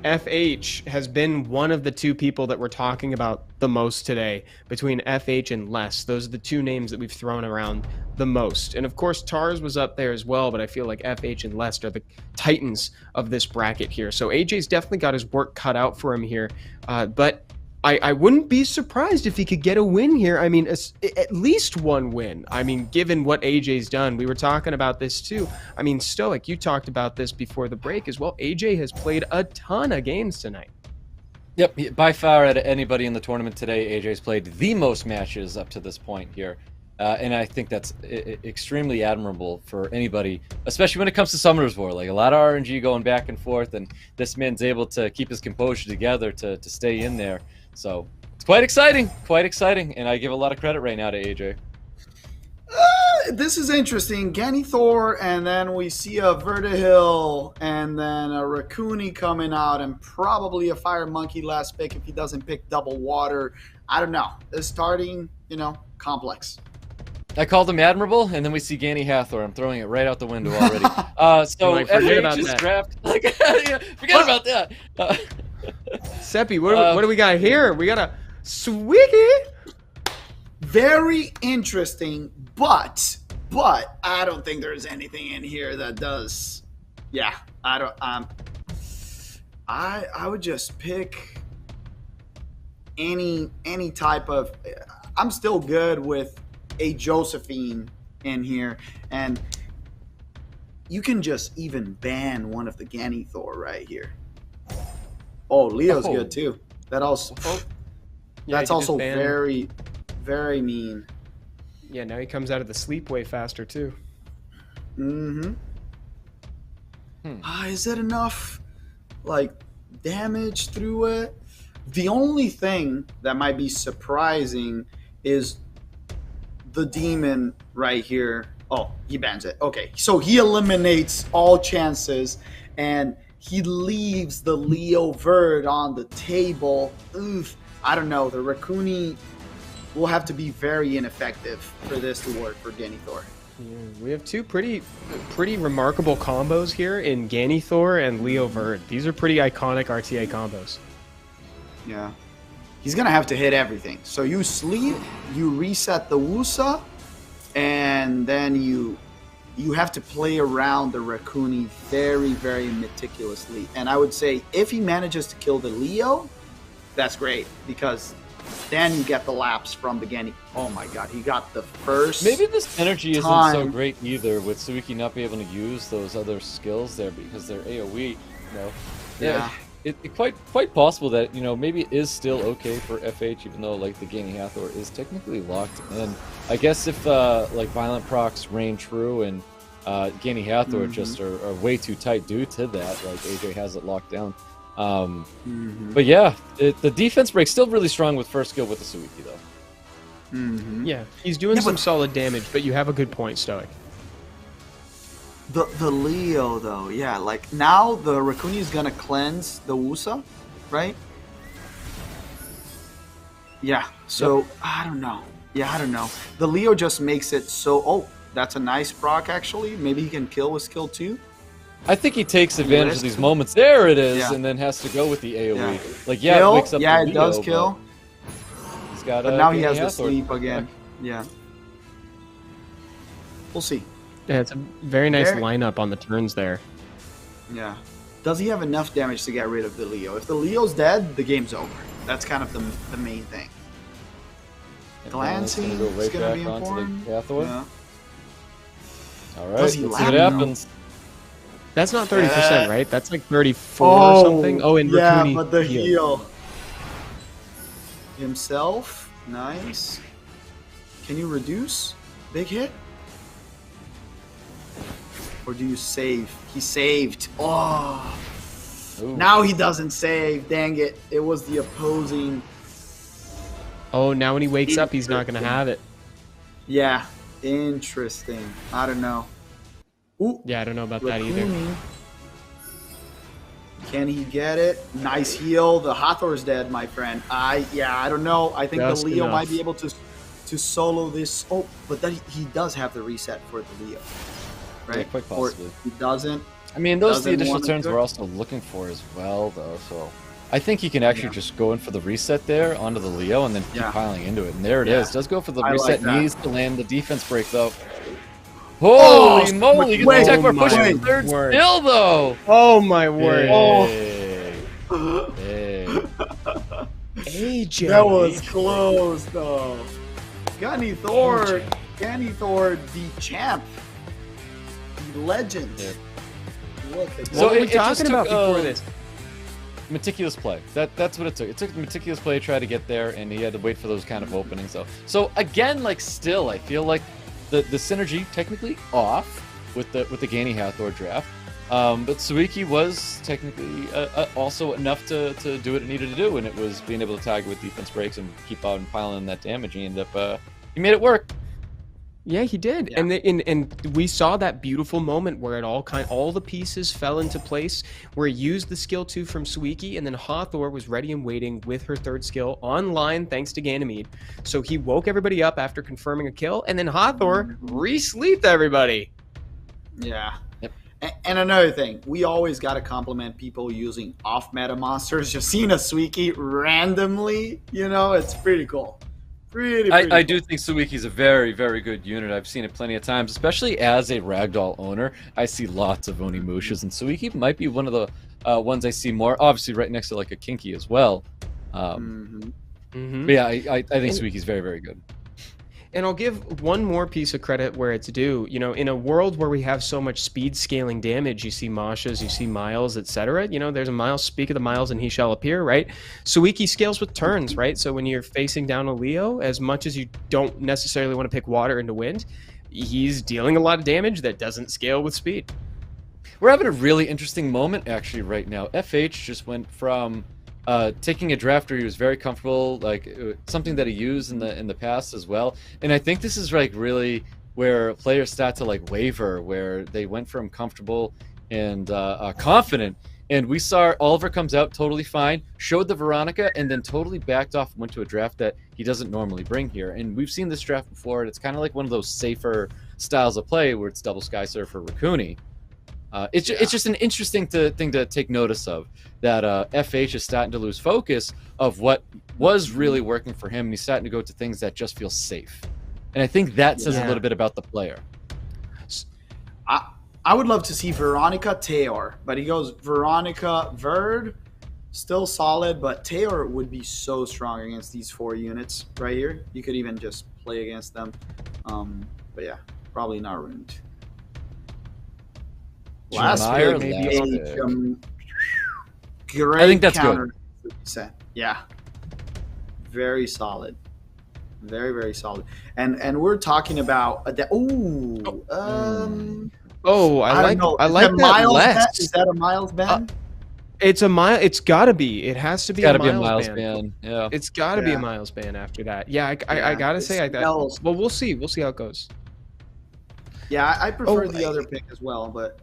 FH has been one of the two people that we're talking about the most today, between FH and Les. Those are the two names that we've thrown around the most. And of course, Tars was up there as well, but I feel like FH and Les are the titans of this bracket here. So AJ's definitely got his work cut out for him here. But I wouldn't be surprised if he could get a win here. I mean, at least one win. I mean, given what AJ's done, we were talking about this too. I mean, Stoic, you talked about this before the break as well. AJ has played a ton of games tonight. Yep, by far out of anybody in the tournament today, AJ's played the most matches up to this point here. And I think that's extremely admirable for anybody, especially when it comes to Summoners War. Like, a lot of RNG going back and forth, and this man's able to keep his composure together to stay in there. So it's quite exciting, and I give a lot of credit right now to AJ. This is interesting. Ganithor, and then we see a Vertihil, and then a Raccoon coming out, and probably a Fire Monkey last pick if he doesn't pick Double Water. I don't know. It's starting, complex. I called him admirable, and then we see Ganny Hathor. I'm throwing it right out the window already. So FH's draft. Yeah, forget about that. Seppi, what do we got here? We got a Swiggy. Very interesting, but I don't think there's anything in here that does. Yeah, I don't. I would just pick any type of. I'm still good with a Josephine in here, and you can just even ban one of the Ganithor right here. Oh, Leo's good too. That also. Yeah, that's also very, very mean. Yeah, now he comes out of the sleep way faster too. Mm-hmm. Is it enough, like, damage through it? The only thing that might be surprising is the demon right here. Oh, he bans it. Okay, so he eliminates all chances, and he leaves the Leo Verd on the table. Oof. I don't know. The Raccoon will have to be very ineffective for this to work for Ganithor. Yeah, we have two pretty remarkable combos here in Ganithor and Leo Verd. These are pretty iconic RTA combos. Yeah. He's going to have to hit everything. So you sleep, you reset the Wusa, and then you have to play around the Raccoon very, very meticulously. And I would say if he manages to kill the Leo, that's great, because then you get the laps from the Ganny. Oh my god, he got the first. Maybe this energy isn't so great either, with Suiki not being able to use those other skills there because they're AoE. Yeah. It's quite possible that maybe it is still okay for FH, even though like the Ganny Hathor is technically locked in. I guess if like Violent Procs reign true and Ganny Hathor just are way too tight due to that, like AJ has it locked down. But yeah, the defense break's still really strong with first skill with the Suiki though. Yeah, he's doing some solid damage, but you have a good point, Stoic. The Leo though, yeah, like now the Raccoon is gonna cleanse the Wusa, right? Yeah, so I don't know. Yeah, I don't know. The Leo just makes it so. Oh, that's a nice proc actually. Maybe he can kill with skill 2. I think he takes advantage of these moments. There it is, and then has to go with the AoE. Like, kill? It wakes up yeah, the it does kill. He's got. But now he has to sleep again. Yeah. We'll see. Yeah, it's a very nice lineup on the turns there. Yeah. Does he have enough damage to get rid of the Leo? If the Leo's dead, the game's over. That's kind of the main thing. Glancing is going to be important. Yeah. All right, let's see what happens. That's not 30%, right? That's like 34 or something. Oh, and yeah, Raccoon but the heal. Himself. Nice. Can you reduce? Big hit? Or do you save? He saved. Oh. Ooh. Now he doesn't save. Dang it. It was the opposing. Oh, now when he wakes up, he's not going to have it. Yeah. Interesting. I don't know. Ooh. Yeah, I don't know about that either. Can he get it? Nice heal. The Hathor's dead, my friend. I don't know. I think the Leo might be able to solo this. Oh, but then he does have the reset for the Leo. Right? Yeah, quite possibly. Or he doesn't. I mean, those are the doesn't additional want to turns do it. we're also looking for as well, though. So I think he can actually just go in for the reset there onto the Leo and then keep piling into it. And there it is. Does go for the I reset. like that. Needs to land the defense break, though. Holy moly! Get the tech bar pushing my the third word. still, though. Oh my word. Hey. Hey. AJ. That was close, though. Gunny Thor, the champ, the legend. Yeah. Look at So what were we it just talking about took, before this? Meticulous play. That's what it took. It took meticulous play to try to get there, and he had to wait for those kind of openings. So again, like still, I feel like the synergy technically off with the Gani Hathor draft, but Suiki was technically also enough to do what it needed to do, and it was being able to tag with defense breaks and keep out and piling in that damage. He ended up he made it work. Yeah, he did, Yeah. and we saw that beautiful moment where all the pieces fell into place, where he used the skill 2 from Suiki, and then Hathor was ready and waiting with her third skill online thanks to Ganymede. So he woke everybody up after confirming a kill, and then Hathor re-sleeped everybody. Yeah. Yep. And another thing, we always got to compliment people using off-meta monsters. Just seeing a Suiki randomly, it's pretty cool. Pretty I cool. do think Suiki's a very, very good unit. I've seen it plenty of times, especially as a ragdoll owner. I see lots of Onimushas, and Suiki might be one of the ones I see more. Obviously, right next to like a Kinky as well. But yeah, I think Suiki's very, very good. And I'll give one more piece of credit where it's due. In a world where we have so much speed scaling damage, you see Mashas, you see Miles, etc. There's a Miles, speak of the Miles and he shall appear, right? Suiki scales with turns, right? So when you're facing down a Leo, as much as you don't necessarily want to pick water into wind, he's dealing a lot of damage that doesn't scale with speed. We're having a really interesting moment actually right now. FH just went from taking a draft where he was very comfortable, like something that he used in the past as well. And I think this is like really where players start to like waver, where they went from comfortable and confident. And we saw Oliver comes out totally fine, showed the Veronica, and then totally backed off and went to a draft that he doesn't normally bring here. And we've seen this draft before, and it's kind of like one of those safer styles of play where it's double Sky Surfer Raccoony. It's just an interesting thing to take notice of, that FH is starting to lose focus of what was really working for him, and he's starting to go to things that just feel safe. And I think that says a little bit about the player. I would love to see Veronica Teor, but he goes Veronica Verd, still solid, but Teor would be so strong against these 4 units right here. You could even just play against them. But yeah, probably not ruined. Last Jemire, pick, great. I think that's counter set. Yeah, very solid, very, very solid. And we're talking about I like that Miles less. ban? Is that a Miles ban? It's a mile. It's gotta be. It has to be. Gotta a be a Miles Miles ban. ban. Yeah. It's gotta be Yeah. a Miles ban after that. Yeah, I gotta say, well, we'll see. We'll see how it goes. Yeah, I prefer Oh, the other pick as well, but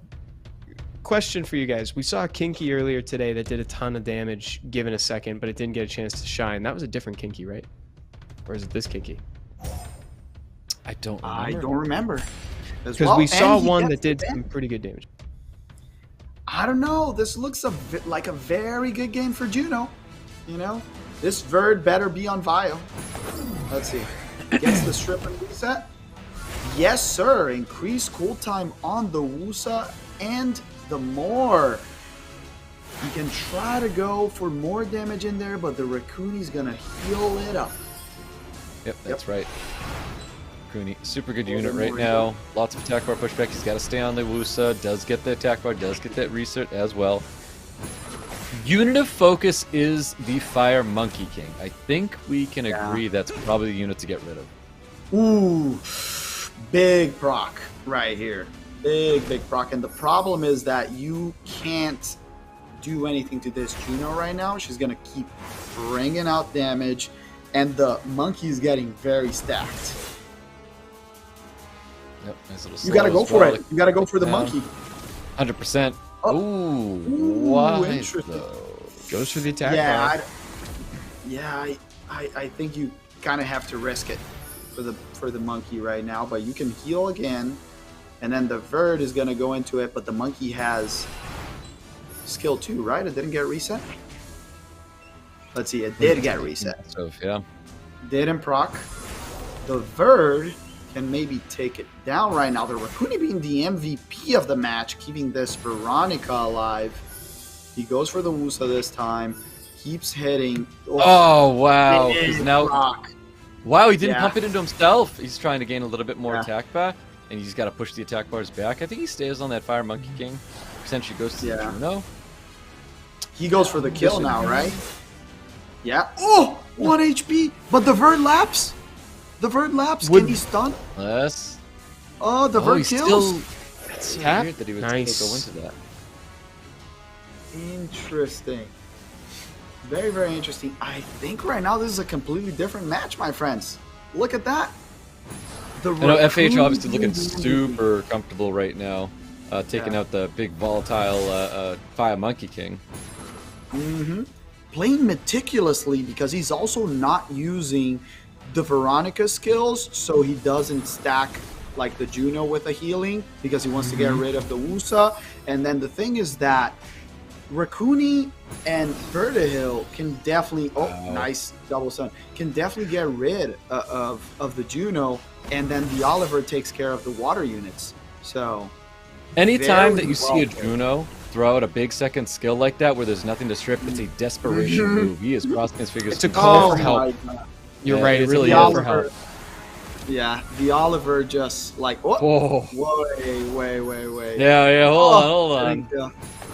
Question for you guys. We saw a Kinky earlier today that did a ton of damage given a second, but it didn't get a chance to shine. That was a different Kinky, right? Or is it this Kinky? I don't remember. Because we saw one that did some pretty good damage. I don't know. This looks like a very good game for Juno. This Verd better be on Vio. Let's see. Gets the strip and reset. Yes, sir. Increase cool time on the Wusa and the more. You can try to go for more damage in there, but the Raccoony's gonna heal it up. Yep, that's right. Raccoony, super good unit right now. Lots of attack bar pushback. He's got to stay on the Wusa. Does get the attack bar. Does get that reset as well. Unit of focus is the Fire Monkey King. I think we can agree that's probably the unit to get rid of. Ooh, big proc right here. Big proc. And the problem is that you can't do anything to this Juno right now. She's going to keep bringing out damage, and the monkey's getting very stacked. Yep, nice little You got to go for it. You got to go for the monkey. 100%. Oh. Ooh, why though? Goes for the attack. I think you kind of have to risk it for the monkey right now, but you can heal again, and then the Verd is gonna go into it, but the monkey has skill 2, right? It didn't get reset. Let's see, it did get reset. So, yeah. Didn't proc. The Verd can maybe take it down right now. The Raccoon being the MVP of the match, keeping this Veronica alive. He goes for the Wusa this time. Keeps hitting. Oh, wow. He's now... proc. Wow, he didn't pump it into himself. He's trying to gain a little bit more attack back, and he's got to push the attack bars back. I think he stays on that Fire Monkey King. Potentially goes to the Juno. He goes for the kill now, right? Yeah. Oh, 1 HP. But the Verd laps. The Verd laps. Can he stun? Yes. Oh, the Verd kills. That's so weird that he would go into that. Interesting. Very, very interesting. I think right now this is a completely different match, my friends. Look at that. I know FH obviously looking super comfortable right now, taking out the big volatile Fire Monkey King. Playing meticulously because he's also not using the Veronica skills, so he doesn't stack like the Juno with a healing because he wants to get rid of the Wusa. And then the thing is that Raccoon and Vertihil can definitely nice double stun, can definitely get rid of the Juno, and then the Oliver takes care of the water units. So anytime that you see a Juno throw out a big second skill like that where there's nothing to strip, it's a desperation move. He is crossing his fingers. It's a call for help. You're right, it's really is for help. Yeah, the Oliver just like wait. Yeah, hold on.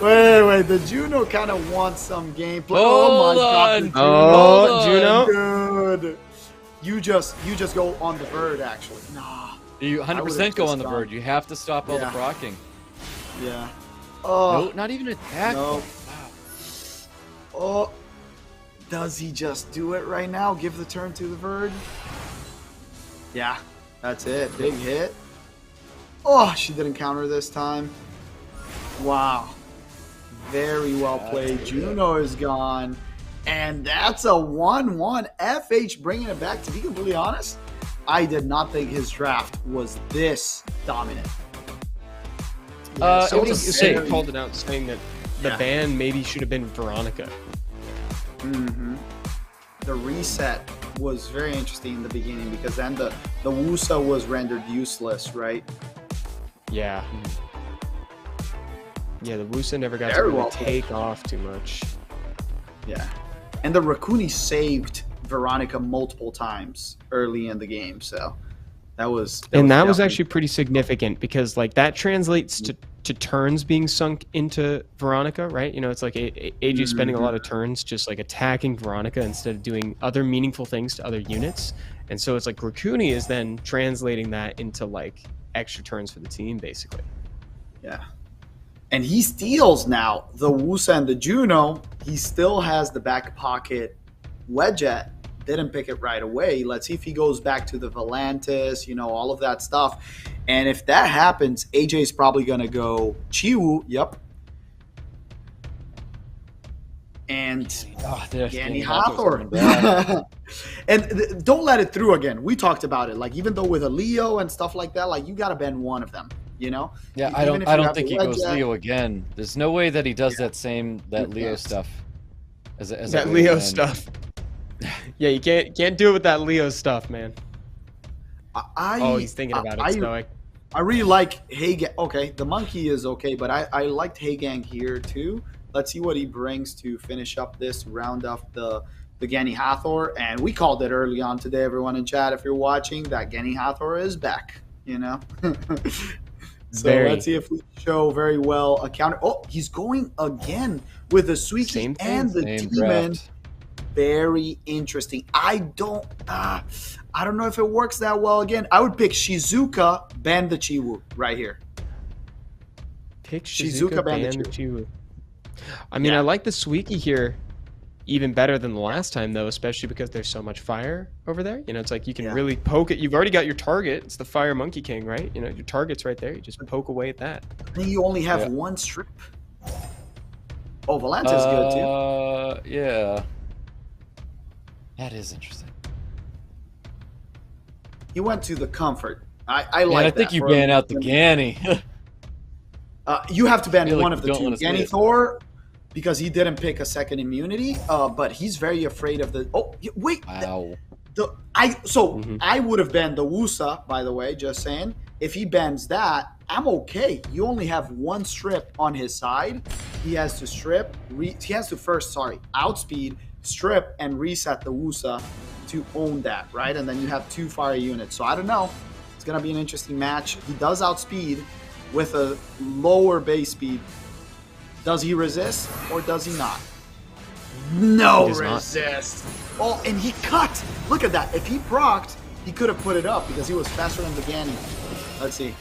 Wait, the Juno kind of wants some gameplay. Oh my god. Juno. Good. You just go on the Verd actually. Nah. You 100% go on the Verd. You have to stop all the procking. Yeah. No, not even attack. No. Wow. Oh. Does he just do it right now? Give the turn to the Verd? Yeah, that's it. Big hit. Oh, she didn't counter this time. Wow. Very well played. Juno is gone. And that's a 1-1. FH bringing it back. To be completely honest, I did not think his draft was this dominant. Somebody called it out saying that the ban maybe should have been Veronica. The reset was very interesting in the beginning because then the Wusa was rendered useless, right? Yeah. Yeah, the Wusa never got to really take off too much. Yeah. And the Raccoon saved Veronica multiple times early in the game, so that was actually pretty significant because like that translates to turns being sunk into Veronica, right? You know, it's like AJ spending a lot of turns just like attacking Veronica instead of doing other meaningful things to other units. And so it's like Raccoon is then translating that into like extra turns for the team, basically. Yeah. And he steals now the Wusa and the Juno. He still has the back pocket Wedget. Didn't pick it right away. Let's see if he goes back to the Volantis, you know, all of that stuff. And if that happens, AJ is probably going to go Chiwu. Yep. And Yanni Hathor. And don't let it through again. We talked about it. Like, even though with a Leo and stuff like that, like, you got to ban one of them, you know? Yeah, I don't think he goes Leo again. There's no way that he does that Leo stuff. As that Leo stuff. Yeah, you can't do it with that Leo stuff, man. He's thinking about it, Stoic. I really like Hagang. Okay, the monkey is okay, but I liked Hagang here too. Let's see what he brings to finish up this round of the Yanni Hathor. And we called it early on today, everyone in chat, if you're watching, that Yanni Hathor is back, you know? Let's see if we show very well a counter. Oh, he's going again with the Suiki and the Demon. Draft. Very interesting. I don't know if it works that well again. I would pick Shizuka, ban the Chiwu right here. Pick Shizuka, ban the Chiwu. I mean, I like the Suiki here even better than the last time, though, especially because there's so much fire over there. You know, it's like you can really poke it. You've already got your target. It's the Fire Monkey King, right? You know, your target's right there. You just poke away at that. And you only have one strip. Oh, Volantis is good, too. Yeah. That is interesting. He went to the comfort. I Man, like I think that you for ban a- out the Ganny. You have to ban feel like one you of the don't two. wanna see Ganny it. Thor, because he didn't pick a second immunity, but he's very afraid of the. Oh, wait. Wow. I would have banned the Wusa, by the way, just saying. If he bans that, I'm okay. You only have one strip on his side. He has to outspeed, strip, and reset the Wusa to own that, right? And then you have 2 fire units. So I don't know. It's going to be an interesting match. He does outspeed with a lower base speed. Does he resist or does he not? No resist. Oh, and he cut. Look at that. If he procced, he could have put it up because he was faster than the Ganny. Let's see.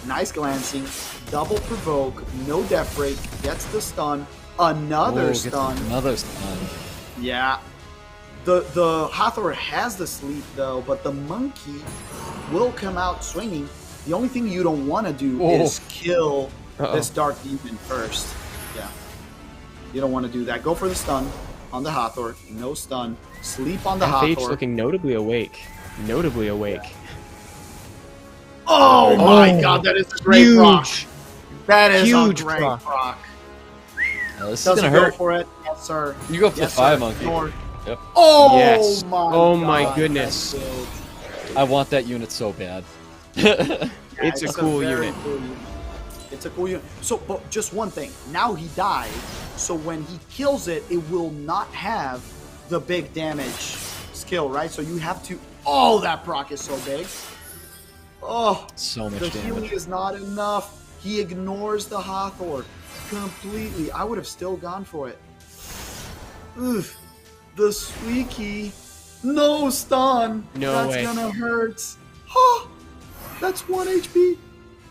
Nice glancing. Double provoke. No death break. Gets the stun. Another stun. Another stun. Yeah. The Hathor has the sleep though, but the monkey will come out swinging. The only thing you don't want to do is kill this dark demon first. Yeah. You don't want to do that. Go for the stun on the Hathor. No stun. Sleep on the FH Hathor. looking notably awake. Notably awake. Oh my god, that is a great proc. That is Huge a great proc. proc. This is Does gonna he go hurt. for it? Yes, sir. You go for Yes, the fire sir. monkey. Ignore. Yep. Oh Yes. my Oh my god, goodness. that build. I want that unit so bad. It's a cool very unit. cool unit. It's a cool unit. So, but just one thing. Now he died, so when he kills it, it will not have the big damage skill, right? So you have to. Oh, that proc is so big. Oh, So much the damage. healing is not enough. He ignores the Hathor completely. I would have still gone for it. Ugh. The Squeaky. No stun. No That's way. gonna hurt. Oh, that's 1 HP.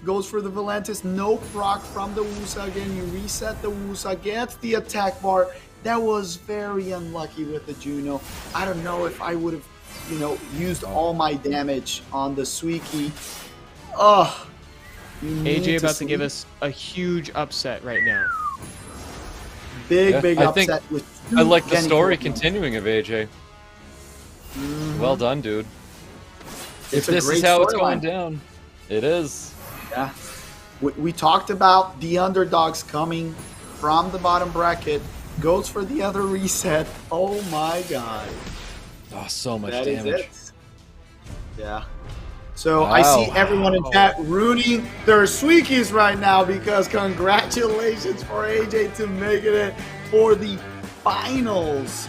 Goes for the Valantis. No proc from the Wusa again. You reset the Wusa. Gets the attack bar. That was very unlucky with the Juno. I don't know if I would have, used all my damage on the Squeaky. Oh. AJ about to give us a huge upset right now. Big I think upset with I like the Genny story Corp. continuing of AJ. Well done, dude. It's If a this is great how it's storyline. going down, it is. Yeah. We talked about the underdogs coming from the bottom bracket. Goes for the other reset. Oh my god. Oh, so much That is damage. it. Yeah. So I see Wow. everyone in chat ruining their Squeakies right now because congratulations for AJ to making it for the finals.